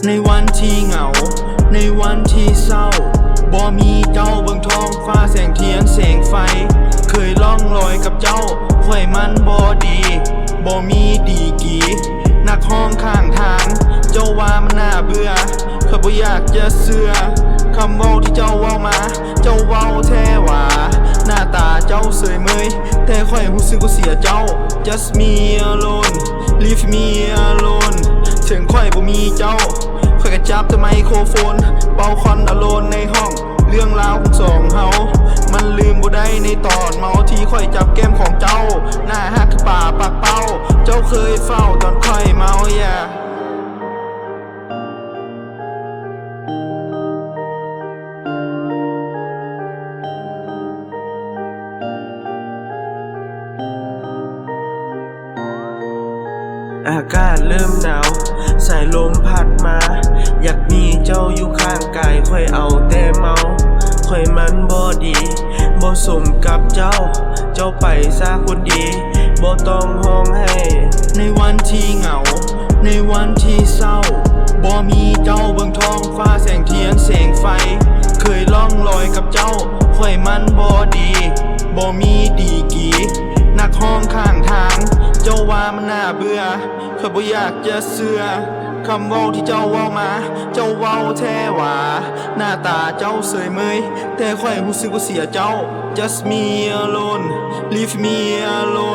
ในวันที่เหงาในวันที่เศร้าบ่มีเจ้าเบิ่งท้องฟ้าแสงเทียนแสงไฟเคยล่องลอยกับเจ้าข่อยมันบ่ดีบ่มีดีกี่นักห้องข้างทางเจ้าว่ามันน่าเบื่อข้อยบ่อยากจะเชื่อคำเว้าที่เจ้าเว้ามาเจ้าเว้าแท้หว่าหน้าตาเจ้าเสยเมยแต่ข่อยรู้สึกว่าเสียเจ้า just me alone leave me alone ถึงข่อยบ่มีเจ้าข่อยก็จับแต่ไมโครโฟนเป่าคอนอโลนในห้องเรื่องราวของสองเฮามันลืมบ่ได้ในตอนเมาที่ข่อยจับแก้มของเจ้าหน้าฮักคือป่าปากเป้าเจ้าเคยเฝ้าตอนข่อยเมาอย่าอากาศเริ่มหนาวสายลมพัดมาอยากมีเจ้าอยู่ข้างกายค่อยเอาแต่เมาค่อยมันบ่ดีบ่สมกับเจ้าไปซะคนดีบ่ต้องห้องให้ในวันที่เหงาในวันที่เศร้าบ่มีเจ้าเบิ่งท้องฟ้าแสงเทียนแสงไฟเคยล่องลอยกับเจ้าค่อยมันบ่ดีบ่มีดีกี่นักห้องข้างทางเจ้าว่ามันน่าเบื่อข้อยบ่อยากจะเชื่อคำเว้าที่เจ้าเว้ามาเจ้าเว้าแท้หว่าหน้าตาเจ้าเสยเมยแต่ข่อยรู้สึกว่าเสียเจ้า just me alone leave me alone